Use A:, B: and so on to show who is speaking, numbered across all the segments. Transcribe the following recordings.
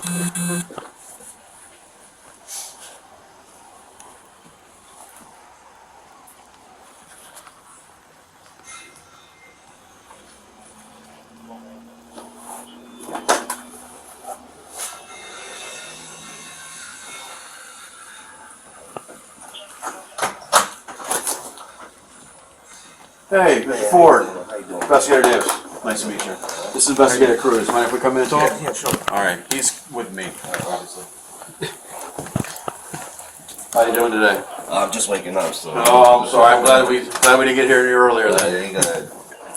A: Hey, Mr. Forde.
B: How you doing?
A: Investigator Davis. Nice to meet you. This is Investigator Cruz. Mind if we come in and talk?
B: Yeah, sure.
A: Alright, he's with me, obviously. How you doing today?
B: I'm just waking up, so.
A: Oh, I'm sorry. I'm glad we didn't get here any earlier
B: Yeah,
A: then.
B: ain't good.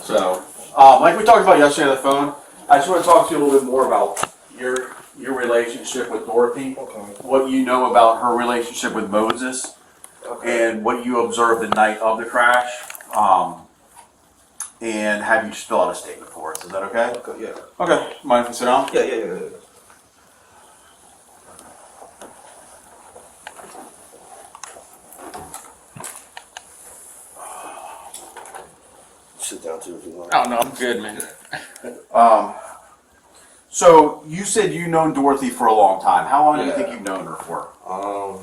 A: So, like we talked about yesterday on the phone, I just want to talk to you a little bit more about your relationship with Dorothy,
B: Okay.
A: what you know about her relationship with Moses,
B: Okay.
A: and what you observed the night of the crash, and have you just fill out a statement for us. Is that okay?
B: Okay, yeah.
A: Okay. Mind if we sit down?
B: Yeah. Sit down too if you want.
C: Oh no, I'm good, man.
A: So you said you've known Dorothy for a long time. How long do you
B: Yeah.
A: think you've known her for?
B: I'll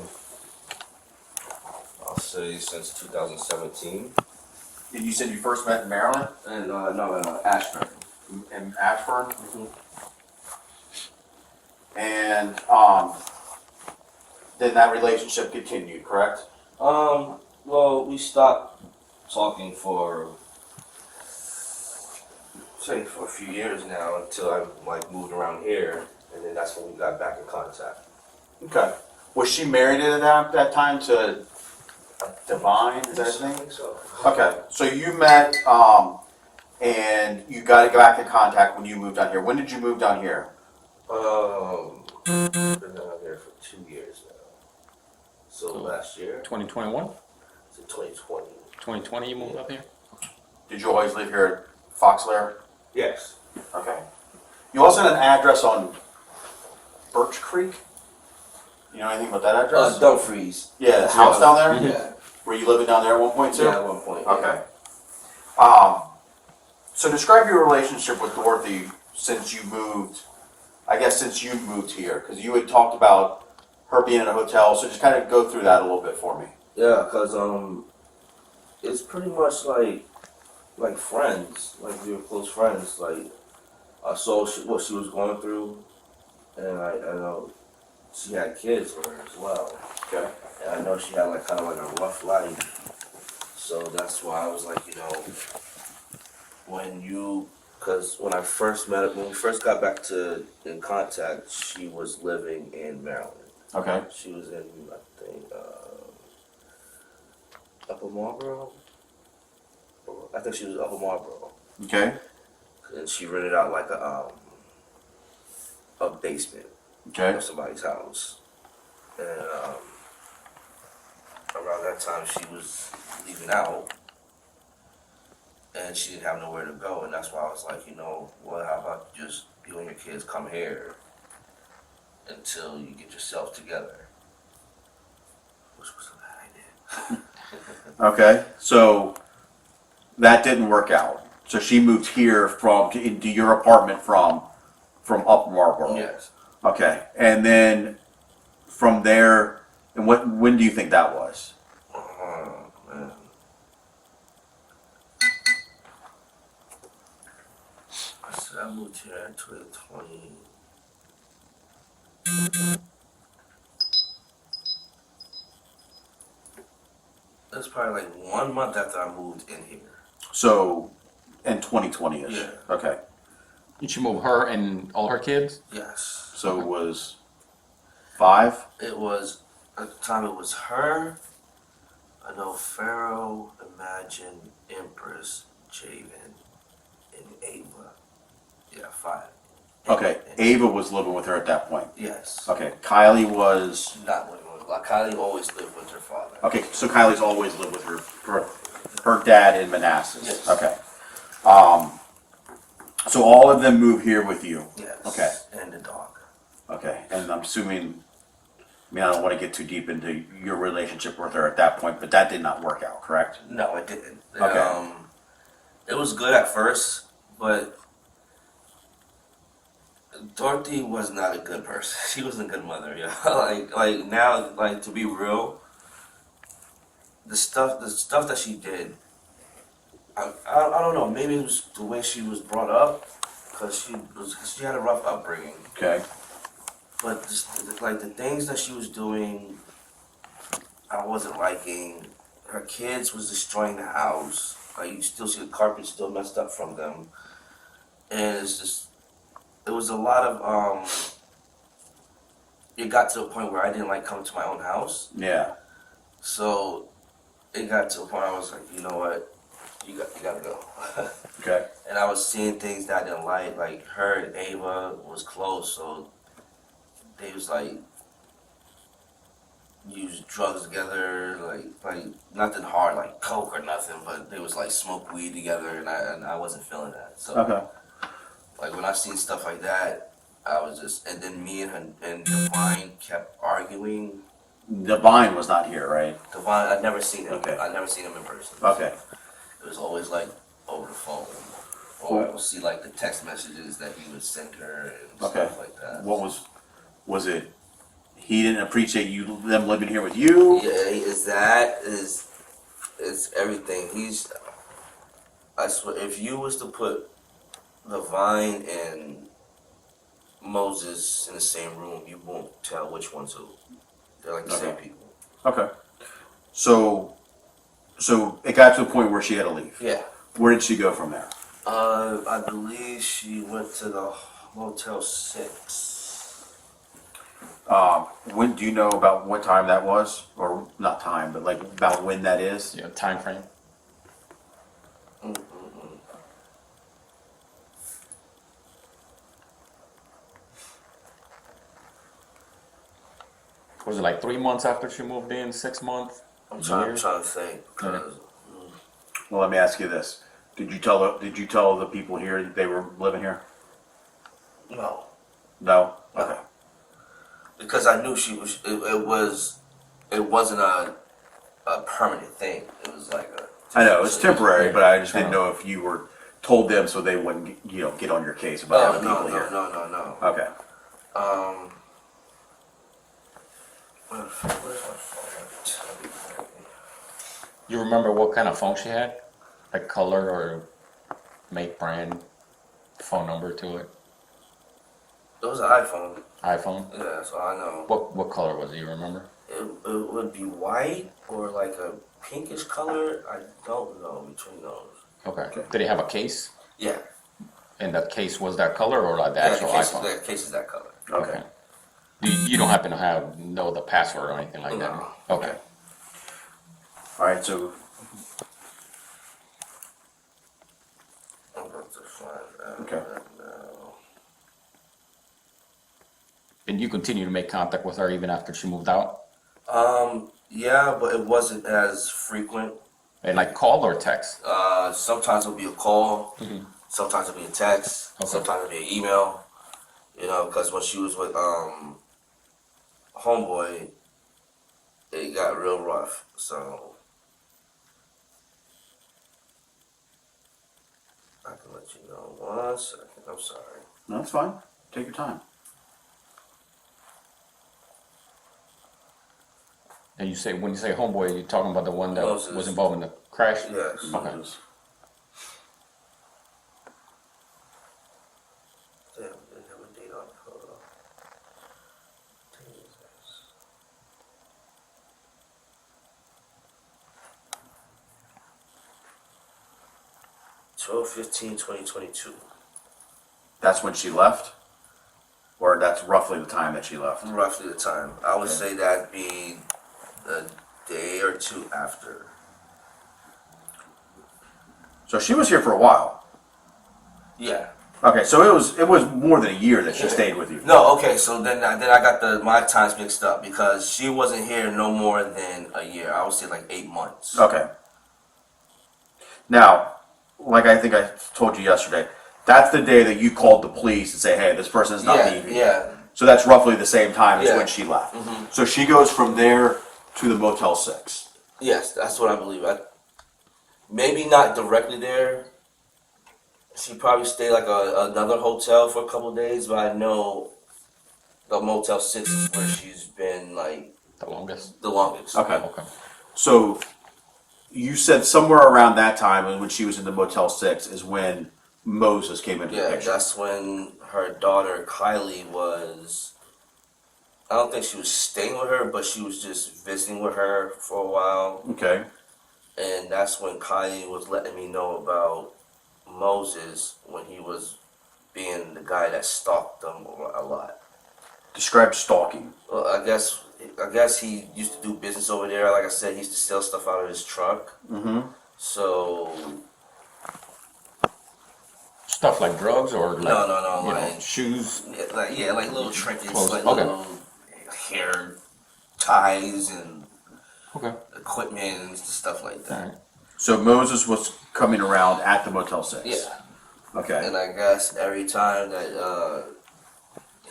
B: say since 2017.
A: And you said you first met in Maryland?
B: And no, Ashburn.
A: In Ashburn? And then that relationship continued, correct?
B: Well, we stopped talking for a few years now until I moved around here, and then that's when we got back in contact.
A: Okay. Was she married at that time to Divine? Is that his
B: I
A: name?
B: think so.
A: Okay. So you met and you got to go back in contact when you moved down here. When did you move down here?
B: Been down here for 2 years now. So last year,
C: 2021?
B: so 2020.
C: 2020 you moved up here?
A: Did you always live here at Foxlair?
B: Yes.
A: Okay. You also had an address on Birch Creek? You know anything about that address?
B: Dumfries.
A: Yeah, the house down there?
B: Yeah.
A: Were you living down there at one point too?
B: Yeah, at one point.
A: Okay. So describe your relationship with Dorothy since you moved, I guess since you moved here, because you had talked about her being in a hotel, so just kind of go through that a little bit for me.
B: Yeah, because it's pretty much like friends, like we were close friends. Like I saw what she was going through, and I know she had kids with her as well.
A: Okay.
B: And I know she had kind of a rough life, so that's why I was like, because when I first met her, when we first got back in contact, she was living in Maryland.
A: Okay.
B: She was in, I think, Upper Marlboro. I think she was Upper Marlboro,
A: Okay.
B: and she rented out a basement
A: Okay.
B: of somebody's house. And around that time, she was leaving out, and she didn't have nowhere to go. And that's why I was like, well, how about just you and your kids come here until you get yourself together, which was a bad idea.
A: Okay. So that didn't work out. So she moved here into your apartment from Upper Marlboro.
B: Yes.
A: Okay. And then from there, and when do you think that was?
B: Man. I moved here in 2020. That's probably 1 month after I moved in here.
A: So in 2020ish.
B: Yeah.
A: Okay.
C: Did you move her and all her kids?
B: Yes.
A: So it was 5?
B: It was, at the time it was her, I know Pharaoh, Imagine, Empress, Javen, and Ava. Yeah, 5.
A: Okay. Ava was living with her at that point.
B: Yes.
A: Okay. Kylie was.
B: Not living with, Kylie always lived with her father.
A: Okay. So Kylie's always lived with her dad in Manassas.
B: Yes.
A: Okay. So all of them move here with you.
B: Yes.
A: Okay.
B: And the dog.
A: Okay. And I'm assuming. I don't want to get too deep into your relationship with her at that point, but that did not work out, correct?
B: No, it didn't.
A: Okay.
B: It was good at first, but Dorothy was not a good person. She wasn't a good mother, yeah. like now, like to be real, the stuff that she did, I don't know. Maybe it was the way she was brought up, cause she had a rough upbringing.
A: Okay.
B: But like the things that she was doing, I wasn't liking. Her kids was destroying the house. Like you still see the carpet still messed up from them, and it's just it was a lot of It got to a point where I didn't like coming to my own house,
A: Yeah.
B: so it got to a point I was like, you know what, you gotta go.
A: Okay.
B: And I was seeing things that I didn't like. Like her and Ava was close, so they was like use drugs together, like nothing hard like coke or nothing, but they was like smoke weed together, and I wasn't feeling that. So
A: Okay.
B: like when I seen stuff like that, I was just, and then me and her and Divine kept arguing.
A: Divine was not here, right?
B: Divine, I'd never seen him.
A: Okay.
B: I'd never seen him in person.
A: Okay.
B: It was always like over the phone, or I would see like the text messages that he would send her and
A: Okay.
B: stuff like that.
A: What was it? He didn't appreciate them living here with you.
B: Yeah, it's everything. I swear, if you was to put Divine and Moses in the same room, you won't tell which one's who. They're like the same
A: Okay.
B: people.
A: Okay. So it got to a point where she had to leave.
B: Yeah.
A: Where did she go from there?
B: I believe she went to the Motel 6.
A: When do you know about what time that was, or not time, but like about when that is?
C: Yeah, time frame.
B: Mm-mm-mm.
C: Was it like 3 months after she moved in? 6 months?
B: I'm
C: A
B: trying
C: year?
B: to think.
C: Okay.
A: Well, let me ask you this: Did you tell the people here that they were living here?
B: No.
A: No.
B: No.
A: Okay.
B: Because I knew she was. It wasn't a permanent thing. It was like a.
A: I know it's temporary, but I just didn't
C: Uh-huh.
A: know if you were told them so they wouldn't, get on your case about
B: Oh
A: having
B: no
A: people
B: no
A: here.
B: no.
A: Okay.
B: Where's my phone?
C: You remember what kind of phone she had? Like color or make, brand, phone number to it?
B: It was an iPhone.
C: iPhone?
B: Yeah, so I know.
C: What color was it? You remember?
B: It would be white or like a pinkish color. I don't know between those.
C: Okay. Did it have a case?
B: Yeah.
C: And that case was that color or like the
B: Yeah,
C: actual iPhone?
B: the case is that color.
A: Okay.
C: You don't happen to know the password or anything like that?
B: No.
C: Okay.
A: All right. So
B: I'm about to find out
A: Okay.
B: right now.
C: And you continue to make contact with her even after she moved out?
B: Yeah, but it wasn't as frequent.
C: And like call or text?
B: Sometimes it'll be a call.
C: Mhm.
B: Sometimes it'll be a text.
C: Okay.
B: Sometimes it'll be an email. Because when she was with homeboy, it got real rough. So I can let you know 1 second. I'm sorry.
A: no, that's fine. Take your time.
C: And you say, when you say homeboy, you're talking about the one that
B: Moses.
C: was involved in the crash?
B: Yes.
C: Okay.
A: Moses.
B: Damn, they didn't have a date on the photo. Jesus. 12/15/2022.
A: That's when she left, or that's roughly the time that she left.
B: Roughly the time. I would
A: Okay.
B: say that'd be a day or two after.
A: So she was here for a while.
B: Yeah.
A: Okay, so it was more than a year that she stayed with you.
B: No, okay, so then I got my times mixed up because she wasn't here no more than a year. I would say like 8 months.
A: Okay. Now, like I think I told you yesterday, that's the day that you called the police and say, "Hey, this person is not
B: Yeah,
A: leaving."
B: yeah.
A: So that's roughly the same time as
B: Yeah.
A: when she left.
B: Mhm.
A: So she goes from there to the Motel 6.
B: Yes, that's what I believe. Maybe not directly there, She probably stayed like another hotel for a couple of days, but I know the Motel 6 is where she's been like
C: The longest?
B: the longest.
A: Okay.
C: Okay.
A: So you said somewhere around that time when she was in the Motel 6 is when Moses came into the
B: Yeah,
A: picture.
B: that's when her daughter Kylie was. I don't think she was staying with her, but she was just visiting with her for a while.
A: Okay.
B: And that's when Kylie was letting me know about Moses when he was being the guy that stalked them a lot.
A: Describe stalking.
B: Well, I guess he used to do business over there. Like I said, he used to sell stuff out of his truck.
A: Mm-hmm.
B: So
C: Stuff like drugs or like
B: no,
C: you know,
B: like
C: shoes.
B: like little trinkets,
C: Clothes.
B: like
C: Okay.
B: little hair ties and
C: Okay.
B: equipment and stuff like
C: All
B: that.
C: right.
A: So Moses was coming around at the Motel 6.
B: Yeah.
A: Okay.
B: And I guess every time that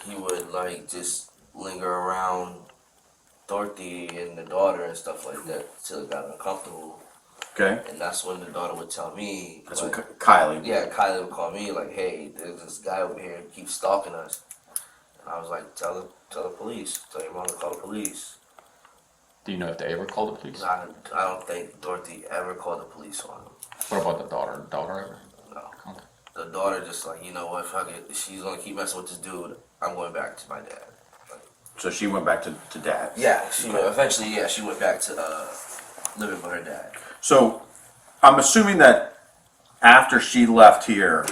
B: he would like just linger around Dorothy and the daughter and stuff like that till it got uncomfortable.
A: Okay.
B: And that's when the daughter would tell me,
A: That's
B: like,
A: when Kylie.
B: yeah, Kylie would call me like, "Hey, there's this guy over here who keeps stalking us." And I was like, "Tell the police. Tell your mom to call the police."
C: Do you know if they ever called the police?
B: 'Cause I don't think Dorothy ever called the police on him.
C: What about the daughter? Daughter ever?
B: No.
C: Okay.
B: The daughter just like, you know what, fuck it. If she's gonna keep messing with this dude, I'm going back to my dad.
A: So she went back to dad.
B: Yeah, she eventually, yeah, she went back to living with her dad.
A: So I'm assuming that after she left here,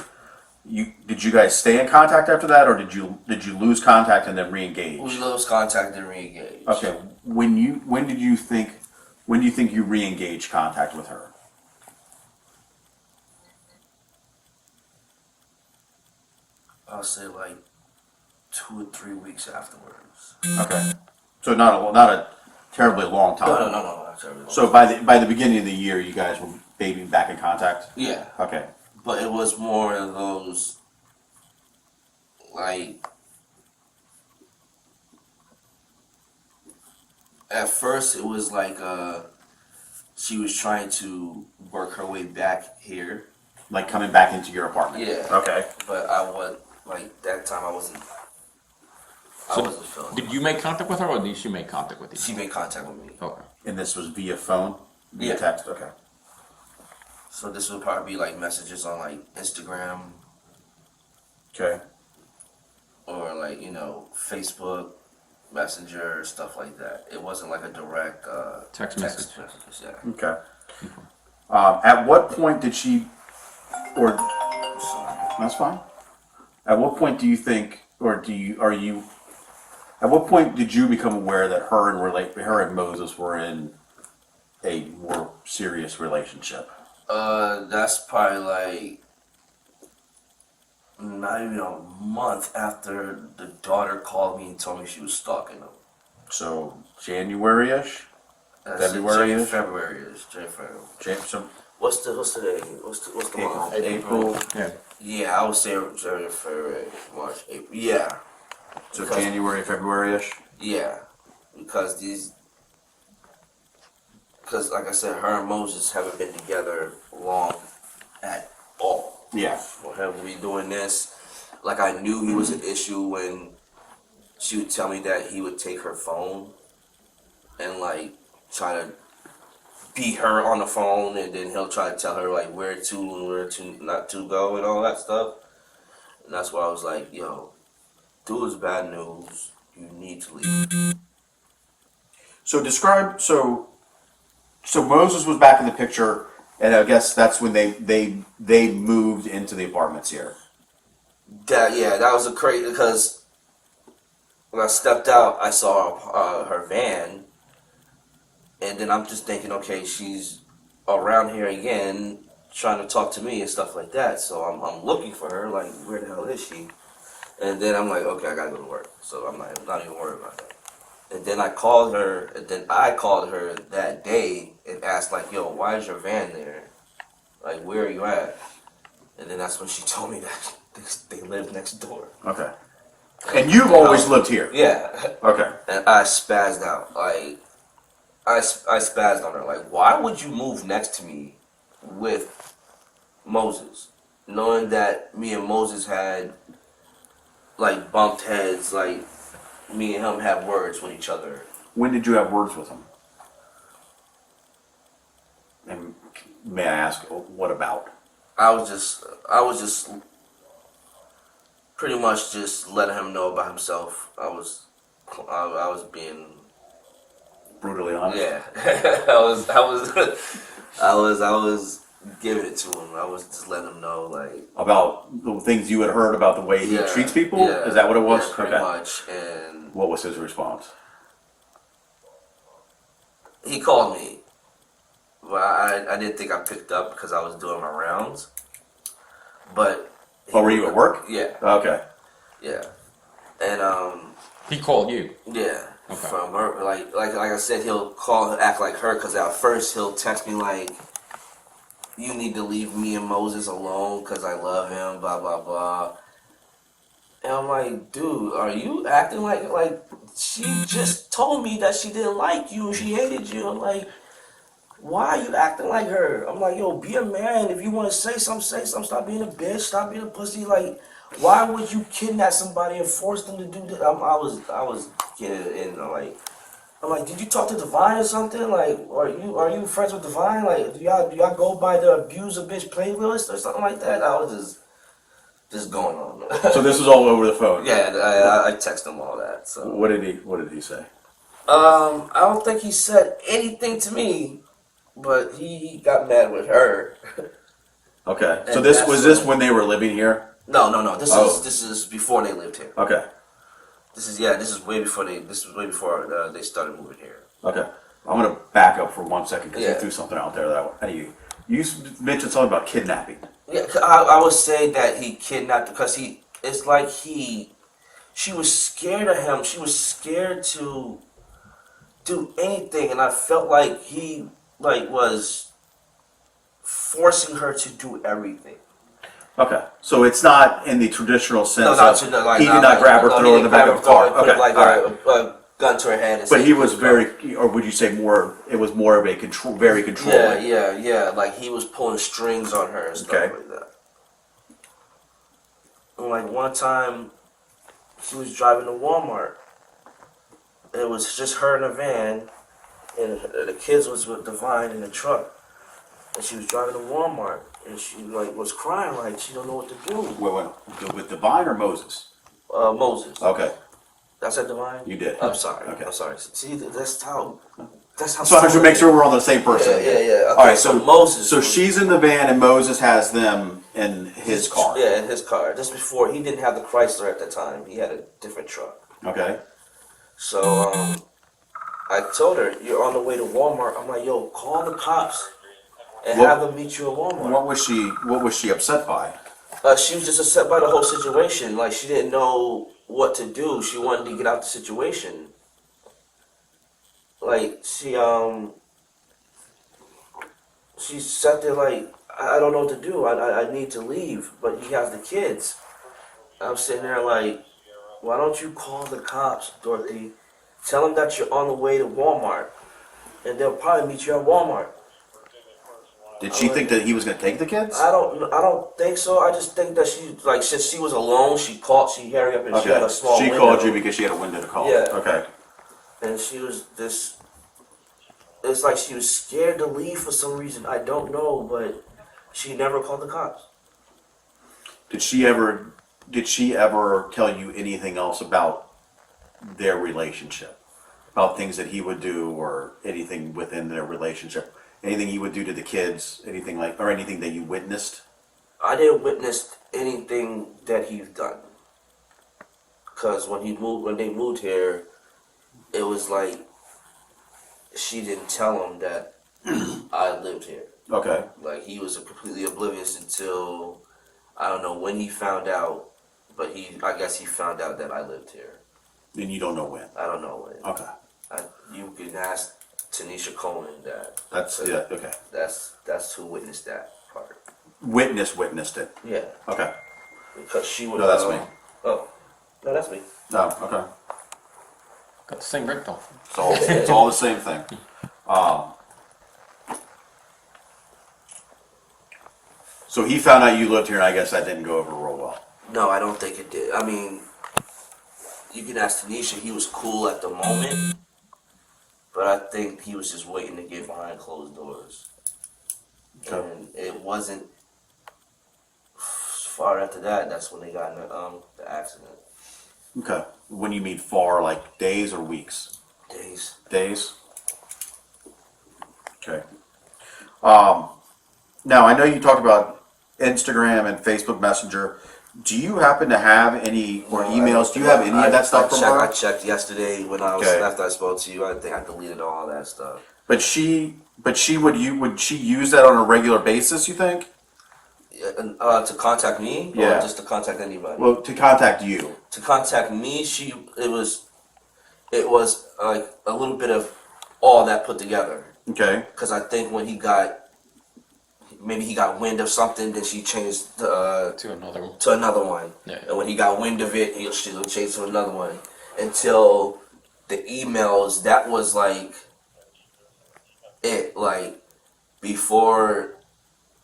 A: did you guys stay in contact after that, or did you lose contact and then re-engage?
B: We lost contact and re-engaged.
A: Okay. When do you think you re-engaged contact with her?
B: I'll say like 2 or 3 weeks afterwards.
A: Okay. So not a terribly long time.
B: No, not terribly.
A: So by the beginning of the year, you guys were maybe back in contact.
B: Yeah,
A: Okay.
B: but it was more of those like. At first, it was like she was trying to work her way back here.
A: Like coming back into your apartment.
B: Yeah.
A: Okay.
B: But I was like that time. I wasn't feeling.
C: Did you make contact with her, or did she make contact with you?
B: She made contact with me.
C: Okay.
A: And this was via phone, via
B: Yeah.
A: text. Okay.
B: So this would probably be like messages on like Instagram
A: Okay.
B: or like Facebook Messenger, stuff like that. It wasn't like a direct
C: Text message.
B: messages. Yeah.
A: Okay. At what point did she, or
B: Sorry.
A: that's fine. At what point do you think, or at what point did you become aware that her and Moses were in a more serious relationship?
B: That's probably like not even a month after the daughter called me and told me she was stalking him.
A: So January-ish,
B: That's
A: February-ish?
B: February-ish. January.
A: So
B: What's the day? What's the month?
A: April.
C: Yeah.
B: Yeah, I would say January, February, March, April. Yeah,
A: So
B: Because-
A: January, February-ish.
B: yeah, because like I said, her and Moses haven't been together long at all.
A: Yeah.
B: For him to be doing this, like I knew he was an issue when she would tell me that he would take her phone and like try to beat her on the phone, and then he'll try to tell her like where to and where to not to go and all that stuff. And that's why I was like, yo, dude is bad news. You need to leave.
A: So describe so Moses was back in the picture, and I guess that's when they moved into the apartments here.
B: That was a crazy because when I stepped out, I saw her van, and then I'm just thinking, okay, she's around here again, trying to talk to me and stuff like that. So I'm looking for her, like where the hell is she? And then I'm like, okay, I gotta go to work, so I'm not even worried about that. And then I called her that day and asked like, yo, why is your van there? Like, where are you at? And then that's when she told me that they live next door.
A: Okay. And you've always lived here.
B: Yeah.
A: Okay.
B: And I spazzed out. Like, I spazzed on her. Like, why would you move next to me with Moses? knowing that me and Moses had like bumped heads, like me and him had words with each other.
A: When did you have words with him? And may I ask, what about?
B: I was just pretty much just letting him know about himself. I was being
A: Brutally honest?
B: yeah. I was giving it to him. I was just letting him know like
A: About the things you had heard about the way he treats people?
B: Yeah,
A: Is that what it was?
B: yeah, pretty much. And
A: What was his response?
B: he called me. Well, I didn't think I picked up because I was doing my rounds. But
A: Oh, were you at work?
B: Yeah,
A: Okay.
B: yeah. And
C: He called you.
B: yeah.
C: Okay.
B: From her, like I said, he'll call, act like her, because at first he'll text me like, "You need to leave me and Moses alone because I love him." Blah blah blah. And I'm like, dude, are you acting like she just told me that she didn't like you and she hated you? I'm like, why are you acting like her? I'm like, yo, be a man. If you want to say something, say something. Stop being a bitch. Stop being a pussy. Like, why would you kidnap somebody and force them to do that? I was getting in. I'm like, did you talk to Divine or something? Like, are you friends with Divine? Like, do y'all go by the abuse a bitch playlist or something like that? I was just going on.
A: So this was all over the phone?
B: Yeah, I texted him all that. So
A: What did he say?
B: I don't think he said anything to me, but he got mad with her.
A: Okay. So
B: And
A: this
B: that's
A: was this when they were living here?
B: No.
A: Oh.
B: This is before they lived here.
A: Okay.
B: This is way before they started moving here.
A: Okay. I'm gonna back up for 1 second because
B: Yeah.
A: you threw something out there that you mentioned something about kidnapping.
B: Yeah, I would say that he kidnapped because it's like she was scared of him. She was scared to do anything, and I felt like he was forcing her to do everything.
A: Okay. So it's not in the traditional sense
B: He did
A: not grab her, throw her in the back of a car.
B: Put
A: Okay.
B: like
A: All right.
B: a gun to her head. And
A: But
B: say,
A: he was very, or would you say more? It was more of a control, very controlling.
B: Yeah. Like he was pulling strings on her and stuff
A: Okay.
B: like that. And like one time, she was driving to Walmart. It was just her in a van, and the kids was with Divine in the truck. And she was driving to Walmart, and she was crying like she don't know what to do.
A: Wait, with Divine or Moses?
B: Moses.
A: Okay.
B: I said Divine.
A: You did.
B: I'm sorry.
A: Okay.
B: I'm sorry. See, that's how.
A: So I have to make sure we're on the same person.
B: Yeah. Okay,
A: All right. So
B: Moses.
A: So she's in the van and Moses has them in his car.
B: Yeah, in his car. Just before, he didn't have the Chrysler at the time. He had a different truck.
A: Okay.
B: So I told her, "You're on the way to Walmart." I'm like, "Yo, call the cops and have them meet you at Walmart."
A: What was she upset by?
B: She was just upset by the whole situation. Like she didn't know what to do. She wanted to get out the situation. Like she sat there like, I don't know what to do. I need to leave, but he has the kids. I'm sitting there like, why don't you call the cops, Dorothy? Tell them that you're on the way to Walmart, and they'll probably meet you at Walmart.
A: Did she think that he was going to take the kids?
B: I don't think so. I just think that she since she was alone, she hurried up and she had a small
A: She
B: window.
A: called you because she had a window to call.
B: Yeah.
A: Okay.
B: And she was this. It's like she was scared to leave for some reason. I don't know, but she never called the cops.
A: Did she ever tell you anything else about their relationship? About things that he would do or anything within their relationship? Anything he would do to the kids? Anything that you witnessed?
B: I didn't witness anything that he's done. Cause when they moved here, it was like she didn't tell him that I lived here.
A: Okay.
B: Like he was completely oblivious until I don't know when he found out, but I guess he found out that I lived here.
A: And you don't know when?
B: I don't know when.
A: Okay.
B: You can ask Tanisha Coleman that.
A: Okay.
B: That's who witnessed that part.
A: Witnessed it.
B: Yeah.
A: Okay.
B: Because she would.
A: No, that's me.
B: Oh, no, that's me.
A: No, okay.
C: Got the same ringtone.
A: It's all the same thing. So he found out you lived here, and I guess that didn't go over real well.
B: No, I don't think it did. I mean, you can ask Tanisha. He was cool at the moment, but I think he was just waiting to get behind closed doors.
A: Okay.
B: And it wasn't far after that. That's when they got in the accident.
A: Okay. When you mean far, like days or weeks?
B: Days.
A: Days. Okay. Now I know you talked about Instagram and Facebook Messenger. Do you happen to have any or emails? Do you have any of that stuff from her?
B: I checked yesterday when I was
A: Okay.
B: after I spoke to you. I think I deleted all that stuff.
A: But would she use that on a regular basis? You think?
B: To contact me,
A: Yeah.
B: or just to contact anybody.
A: Well, to contact you.
B: To contact me, it was like a little bit of all that put together.
A: Okay.
B: Because I think when he got wind of something, then she changed
C: To another one.
B: to another one.
C: Yeah.
B: And when he got wind of it, she'll change to another one. Until the emails, that was like it. Like before,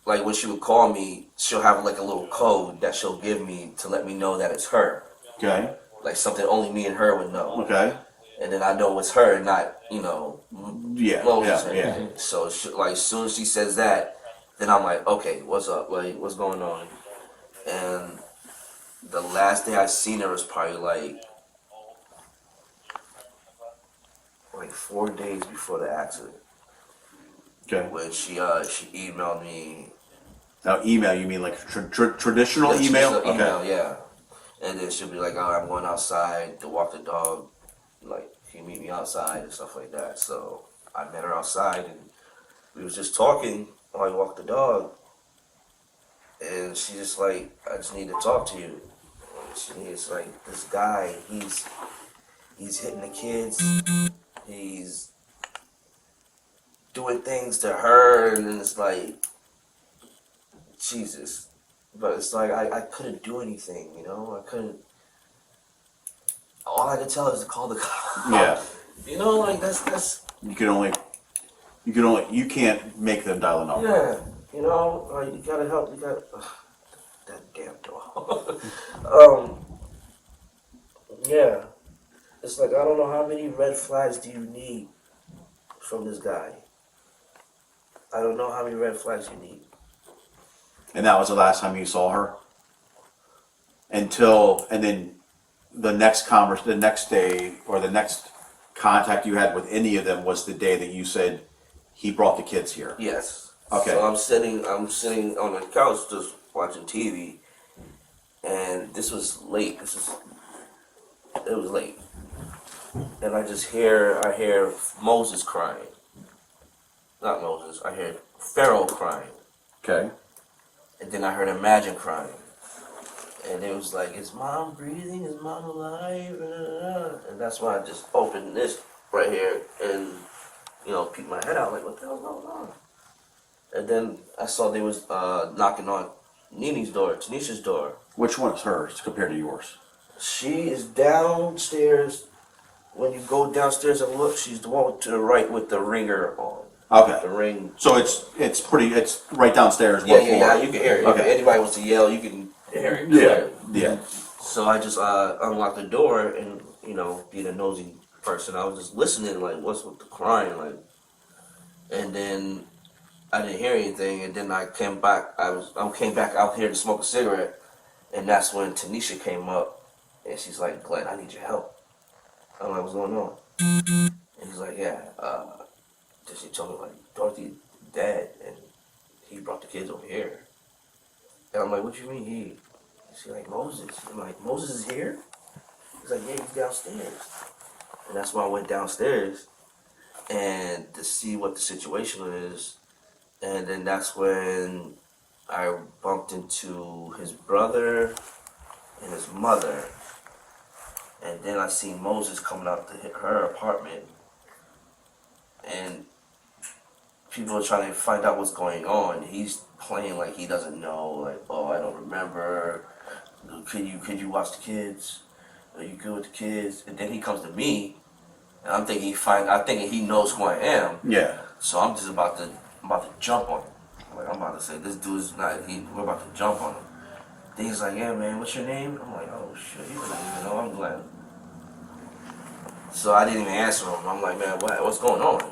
B: like when she would call me, she'll have like a little code that she'll give me to let me know that it's her.
A: Okay.
B: Like something only me and her would know.
A: Okay.
B: And then I know it's her, not
A: Yeah.
B: Moses.
A: Yeah. Yeah.
B: So like as soon as she says that, then I'm like, okay, what's up? Like what's going on? And the last day I seen her was probably like 4 days before the accident.
A: Okay.
B: When she emailed me.
A: Now, email, you mean like traditional email?
B: Traditional email, yeah. And then she'll be like, oh, I'm going outside to walk the dog. Like, can you meet me outside and stuff like that. So I met her outside and we was just talking while I walked the dog. And she's just like, I just need to talk to you. It's like, this guy, he's hitting the kids. He's doing things to her, and then it's like, Jesus. But it's like, I couldn't do anything, I couldn't. All I could tell is to call the cops.
A: Yeah.
B: Like that's.
A: You can't make them dial a number.
B: Yeah, like you gotta help. You gotta. That damn dog. Yeah. It's like, I don't know how many red flags do you need from this guy. I don't know how many red flags you need.
A: And that was the last time you saw her? And then the next day, or the next contact you had with any of them was the day that you said he brought the kids here?
B: Yes.
A: Okay.
B: So I'm sitting on the couch just watching TV, and this was late. It was late. And I hear Moses crying. Not Moses, I heard Pharaoh crying.
A: Okay.
B: And then I heard Imagine crying. And it was like, is mom breathing? Is mom alive? And that's why I just opened this right here and, peeked my head out like, what the hell's going on? And then I saw they was knocking on Nini's door, Tanisha's door.
A: Which one is hers compared to yours?
B: She is downstairs. When you go downstairs and look, she's the one to the right with the ringer on.
A: Okay.
B: The ring.
A: So it's right downstairs.
B: Yeah, you can hear it.
A: Okay.
B: If anybody wants to yell, you can hear it.
A: Yeah.
B: So I just unlocked the door and, being a nosy person, I was just listening, like, what's with the crying, like, and then I didn't hear anything, and then I came back. I came back out here to smoke a cigarette, and that's when Tanisha came up, and she's like, Glenn, I need your help. I'm like, what's going on? And he's like, yeah. Then she told me, like, Dorothy's dead, and he brought the kids over here. And I'm like, what you mean he? She's like, Moses. I'm like, Moses is here? He's like, yeah, he's downstairs. And that's why I went downstairs and to see what the situation is. And then that's when I bumped into his brother and his mother. And then I seen Moses coming out to her apartment. And people are trying to find out what's going on. He's playing like he doesn't know, like, oh, I don't remember. Could you watch the kids? Are you good with the kids? And then he comes to me, and I'm thinking he knows who I am.
A: Yeah.
B: So I'm just about to jump on him. like, I'm about to say, this dude's not, we're about to jump on him. Then he's like, yeah, man, what's your name? I'm like, oh, shit, you don't even know, I'm glad. So I didn't even answer him. I'm like, man, what's going on?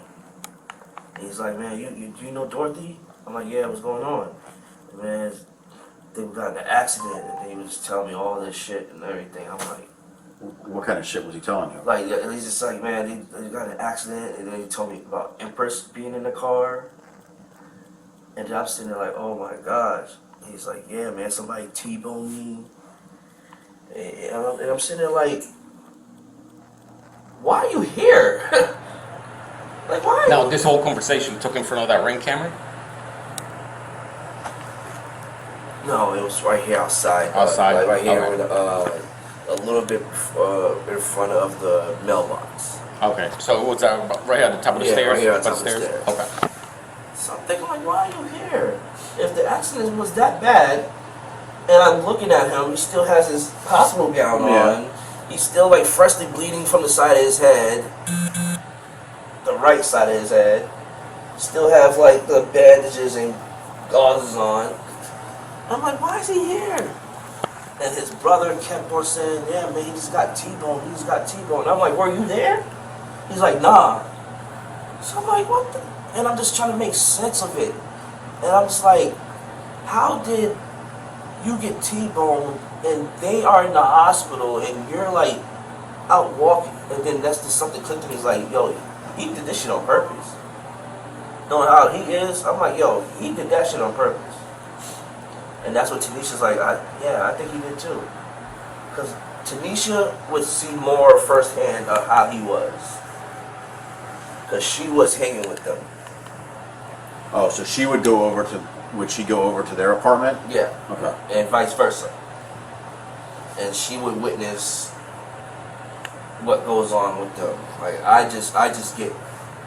B: And he's like, man, you know Dorothy? I'm like, yeah, what's going on? Man, they got in an accident, and he was telling me all this shit and everything. I'm like,
A: What kind of shit was he telling you?
B: like, he's just like, man, they got in an accident, and then he told me about Empress being in the car. And then I'm sitting there like, oh my gosh. And he's like, yeah, man, somebody T-boned me. And I'm sitting there like, why are you here? Like, why?
C: Now, this whole conversation took in front of that ring camera?
B: No, it was right here outside.
C: Outside?
B: Like right here,
C: Okay.
B: a little bit in front of the mailbox.
C: Okay, so it was right at the top of the
B: Yeah,
C: stairs?
B: right here on
C: By
B: top of the stairs.
C: Okay.
B: So I'm thinking, like, why are you here? If the accident was that bad, and I'm looking at him, he still has his hospital gown on. He's still, like, freshly bleeding from the side of his head. The right side of his head. Still have, like, the bandages and gauzes on. I'm like, why is he here? And his brother kept on saying, yeah, man, he just got T-boned. He just got T-boned. I'm like, were you there? He's like, nah. So I'm like, what the? And I'm just trying to make sense of it. And I'm just like, how did you get T-boned and they are in the hospital and you're like out walking, and then that's just something clicked to me. He's like, yo, he did this shit on purpose. Knowing how he is, I'm like, yo, he did that shit on purpose. And that's what Tanisha's like, I think he did too. Because Tanisha would see more firsthand of how he was. Because she was hanging with them.
A: Oh, so she would would she go over to their apartment?
B: Yeah.
A: Okay.
B: And vice versa. And she would witness what goes on with them. Like, I just get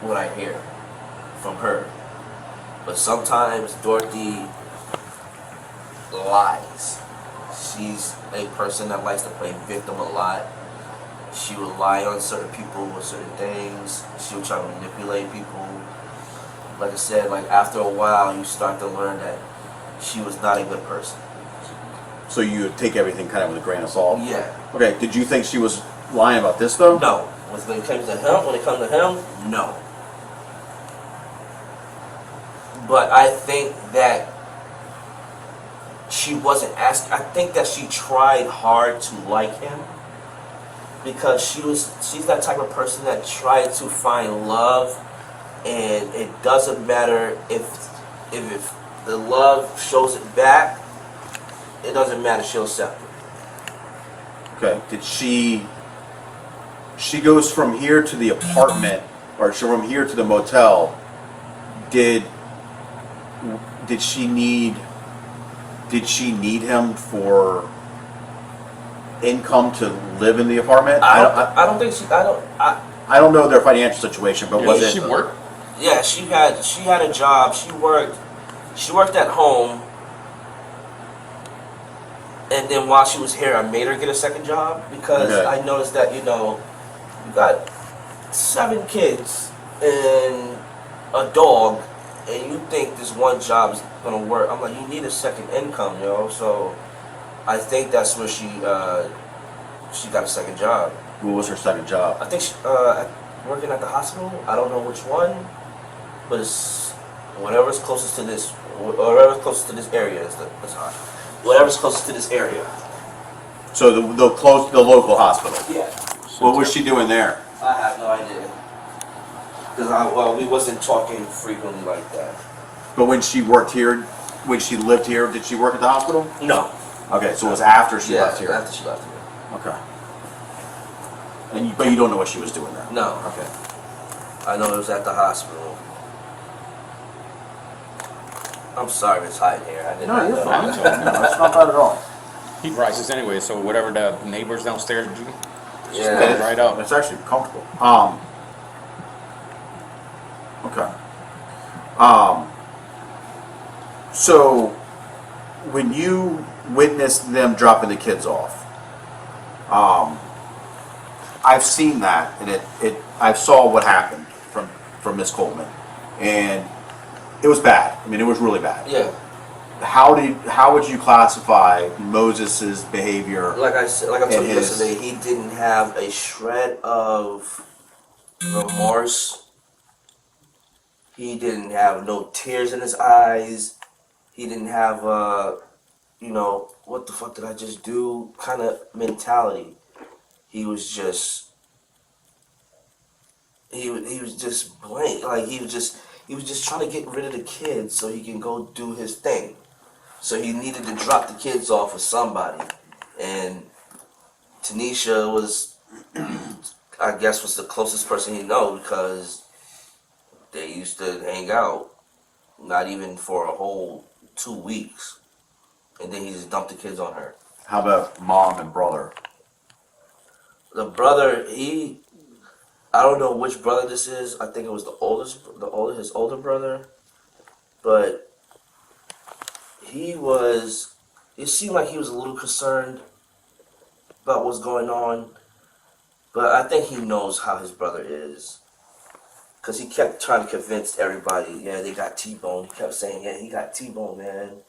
B: what I hear from her. But sometimes Dorothy lies. She's a person that likes to play victim a lot. She would lie on certain people with certain things. She would try to manipulate people. Like I said, like after a while, you start to learn that she was not a good person.
A: So you would take everything kind of with a grain of salt?
B: Yeah.
A: Okay, did you think she was lying about this though?
B: No. When it comes to him, no. But I think that she wasn't asking. I think that she tried hard to like him because she's that type of person that tried to find love, and it doesn't matter if the love shows it back. It doesn't matter. She'll accept it.
A: Okay. Did she goes from here to the apartment, or from here to the motel? Did she need him for income to live in the apartment?
B: I don't think she.
A: I don't know their financial situation, but was
C: Did
A: it?
C: she work?
B: Yeah, she had a job. She worked at home. And then while she was here, I made her get a second job because
A: Okay.
B: I noticed that, you got 7 kids and a dog, and you think this one job is gonna work. I'm like, you need a second income, So I think that's where she got a second job.
A: What was her second job?
B: I think she, working at the hospital. I don't know which one, but it's whatever's closest to this area is hot. Whatever's closest to this area.
A: So the local hospital.
B: Yeah.
A: What was she doing there?
B: I have no idea. Because we wasn't talking frequently like that.
A: But when she worked here, when she lived here, did she work at the hospital?
B: No.
A: Okay, so it was after she left here.
B: After she left here.
A: Okay. But you don't know what she was doing there.
B: No.
A: Okay.
B: I know it was at the hospital. I'm sorry it's hot in here. I did
A: No,
B: not
A: you're
B: know.
A: fine. No, it's not bad at all.
C: Heat rises anyway, so whatever the neighbors downstairs do, just
B: Yeah.
C: goes right up.
A: It's actually comfortable. Okay. So when you witnessed them dropping the kids off, I've seen that, and I saw what happened from Miss Coleman, and It was bad. I mean, it was really bad.
B: Yeah.
A: How would you classify Moses's behavior?
B: Like I said, like I told you
A: his-
B: yesterday, he didn't have a shred of remorse. He didn't have no tears in his eyes. He didn't have what the fuck did I just do kind of mentality. He was just he was just blank. Like he was just trying to get rid of the kids so he can go do his thing. So he needed to drop the kids off with somebody, and Tanisha was, I guess, was the closest person he know because they used to hang out, not even for a whole 2 weeks, and then he just dumped the kids on her.
A: How about mom and brother?
B: The brother, I don't know which brother this is. I think it was his older brother, but it seemed like he was a little concerned about what's going on, but I think he knows how his brother is. Because he kept trying to convince everybody, yeah, they got T-Bone. He kept saying, yeah, he got T-Bone, man.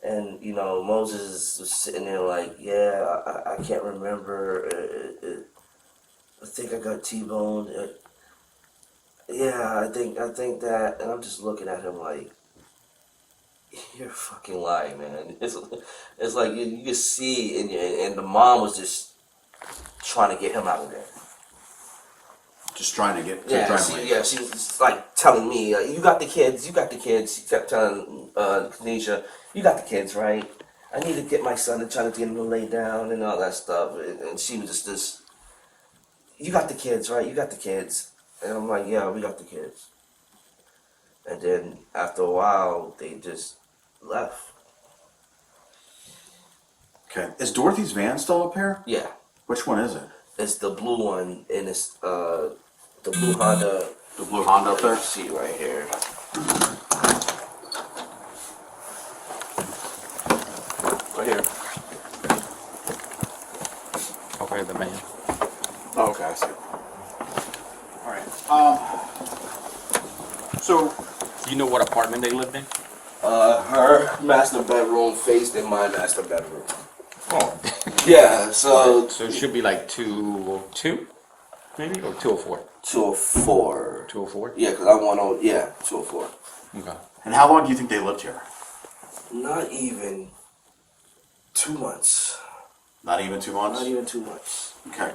B: And, Moses was sitting there like, yeah, I can't remember. I think I got T-Bone. Yeah, I think that. And I'm just looking at him like, you're fucking lying, man. It's like you can see, and the mom was just trying to get him out of there.
A: Just trying to get.
B: She was like telling me, you got the kids. She kept telling Kanisha, you got the kids, right? I need to get my son and trying to get him to lay down and all that stuff. And she was just this, you got the kids, right? You got the kids. And I'm like, yeah, we got the kids. And then after a while, they just left.
A: Okay. Is Dorothy's van still up here?
B: Yeah.
A: Which one is it?
B: It's the blue one, and it's the blue Honda.
A: The blue Honda up there?
B: See right here. Right here.
C: Okay, the man.
A: Oh, okay, I see. All right. So,
C: Do you know what apartment they lived in?
B: Her master bedroom faced in my master bedroom.
C: Oh.
B: Yeah, so
C: So it should be like 202, maybe, or 204.
B: 204.
C: 204.
B: Yeah, because I want to. Yeah, 204.
C: Okay.
A: and how long do you think they lived here?
B: Not even 2 months.
A: Not even 2 months?
B: Not even 2 months.
A: Okay.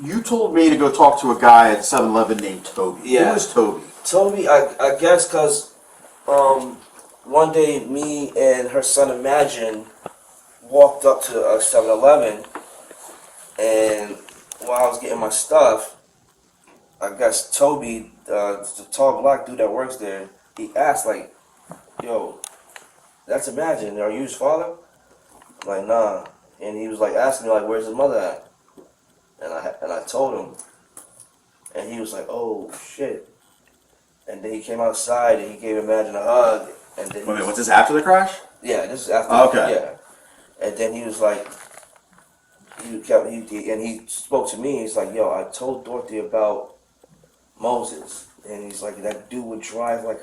A: You told me to go talk to a guy at 7-Eleven named Toby.
B: Yeah.
A: Who is Toby?
B: Toby, I guess, because one day me and her son Imagine walked up to a 7-Eleven, and while I was getting my stuff, I guess Toby, the tall black dude that works there, he asked like, yo, that's Imagine, are you his father? I'm like, nah. And he was like asking me like, where's his mother at? And I told him, and he was like, oh shit. And then he came outside and he gave Imagine a hug, and then
A: Wait, was this after the crash?
B: yeah, this is after.
A: Okay.
B: Yeah. And then he was like, he spoke to me. He's like, yo, I told Dorothy about Moses, and he's like, that dude would drive like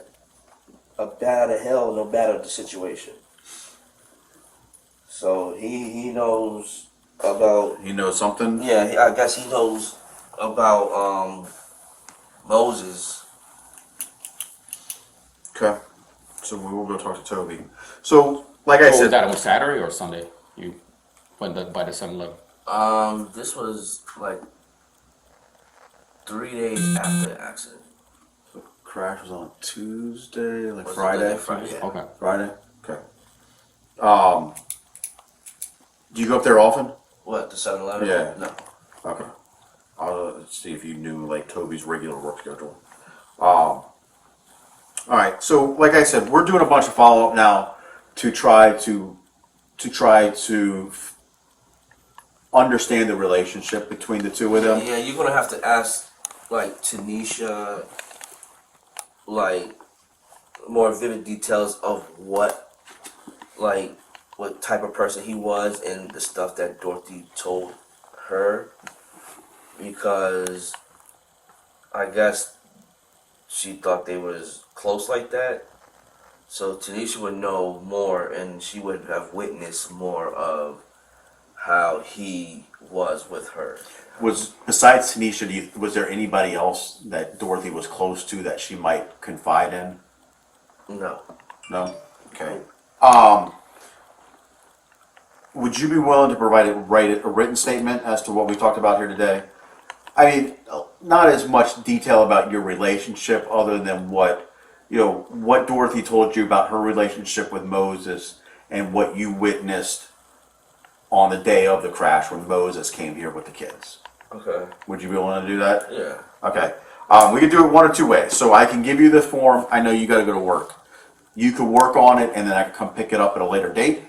B: a bat out of hell, no matter the situation. So he knows about.
A: You know something?
B: Yeah, I guess he knows about Moses.
A: Okay. So we will go talk to Toby. So, like I
C: Oh,
A: said,
C: that on Saturday or Sunday? You went by the 7-Eleven.
B: This was like 3 days after the accident.
A: the crash was on Tuesday, like
B: Was it
A: Friday.
B: Friday? Yeah.
C: Okay.
A: Friday. Okay. Do you go up there often?
B: What, the 7-Eleven?
A: Yeah.
B: No.
A: Okay. I'll see if you knew like Toby's regular work schedule. All right. So, like I said, we're doing a bunch of follow up now to try to understand the relationship between the two of them.
B: Yeah, you're gonna have to ask like Tanisha like more vivid details of what type of person he was and the stuff that Dorothy told her, because I guess she thought they was close like that. So Tanisha would know more, and she would have witnessed more of how he was with her.
A: Was besides Tanisha, was there anybody else that Dorothy was close to that she might confide in?
B: No.
A: No. Okay. Would you be willing to write a written statement as to what we talked about here today? I mean, not as much detail about your relationship, other than what Dorothy told you about her relationship with Moses and what you witnessed on the day of the crash when Moses came here with the kids.
B: Okay.
A: Would you be willing to do that?
B: Yeah.
A: Okay. We could do it one or two ways. So I can give you the form. I know you got to go to work. You could work on it, and then I can come pick it up at a later date,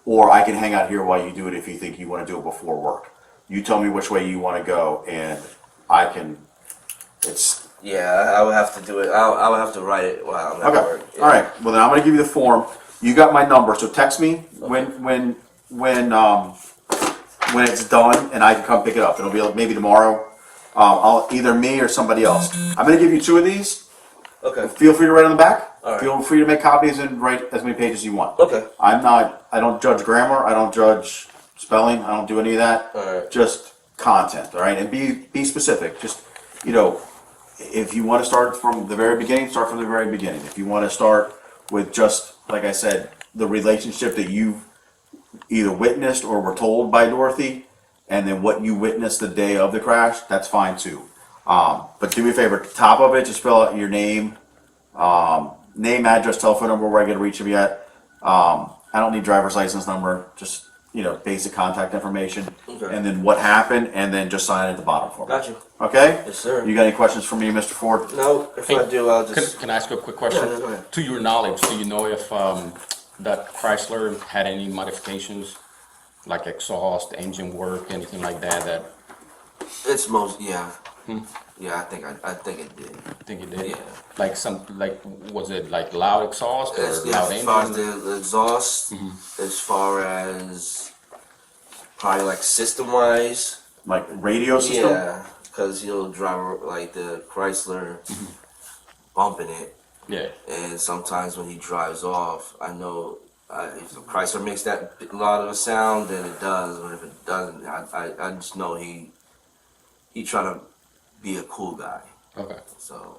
A: or I can hang out here while you do it if you think you want to do it before work. You tell me which way you want to go, and I can. It's
B: Yeah, I would have to do it. I would have to write it while I'm at
A: okay.
B: work. Yeah.
A: All right. Well, then I'm going to give you the form. You got my number, so text me when it's done, and I can come pick it up. It'll be maybe tomorrow. I'll either me or somebody else. I'm going to give you two of these.
B: Okay.
A: Feel free to write on the back.
B: All right.
A: Feel free to make copies and write as many pages as you want.
B: Okay.
A: I don't judge grammar. I don't judge spelling. I don't do any of that.
B: All right.
A: Just content, all right? And be specific. Just, if you want to start from the very beginning, start from the very beginning. If you want to start with just, like I said, the relationship that you either witnessed or were told by Dorothy, and then what you witnessed the day of the crash, that's fine too. But do me a favor, at the top of it, just fill out your name, address, telephone number, where I get to reach you at. I don't need driver's license number, just basic contact information,
B: Okay.
A: and then what happened, and then just sign it at the bottom for me.
B: Got you.
A: Okay?
B: Yes, sir.
A: You got any questions for me, Mr. Ford?
B: No, if I do, I'll just.
C: Can I ask you a quick question?
B: Yeah, go ahead.
C: To your knowledge, do you know if that Chrysler had any modifications, like exhaust, engine work, anything like that?
B: It's most yeah. Yeah, I think it did.
C: I think it did.
B: Yeah.
C: Was it like loud exhaust or loud
B: As far as
C: engine?
B: the exhaust, as far as probably like system wise.
A: Like radio system?
B: Yeah, because he'll drive like the Chrysler bumping it,
C: Yeah.
B: and sometimes when he drives off, I know if the Chrysler makes that lot of a sound, then it does. But if it doesn't, I just know he trying to be a cool guy.
C: Okay.
B: So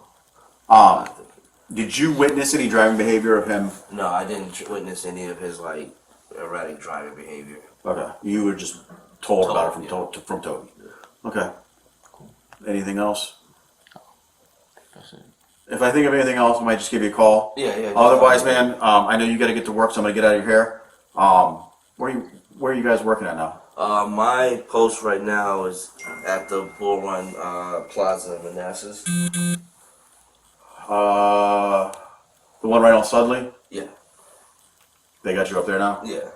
A: Did you witness any driving behavior of him?
B: no, I didn't witness any of his like erratic driving behavior.
A: Okay. You were just told about it from
B: Yeah.
A: from Toby. Okay. Anything else?
C: That's it.
A: If I think of anything else, I might just give you a call.
B: Yeah.
A: Otherwise, man, I know you got to get to work, so I'm gonna get out of your hair. Where are you guys working at now?
B: My post right now is at the Bull Run Plaza in Manassas.
A: The one right on Sudley.
B: Yeah.
A: They got you up there now.
B: Yeah.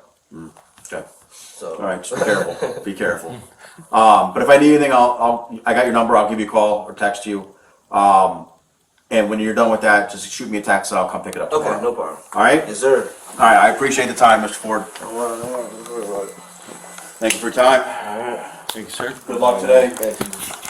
A: Okay.
B: So.
A: All right. Just be careful. Be careful. But if I need anything, I got your number. I'll give you a call or text you. And when you're done with that, just shoot me a text and I'll come pick it up tomorrow.
B: Okay, no problem.
A: All right?
B: Yes, sir.
A: All right. I appreciate the time, Mr. Ford.
B: No worries.
A: Thank you for your time.
C: Thank you, sir.
A: Good luck today.
B: Thank you.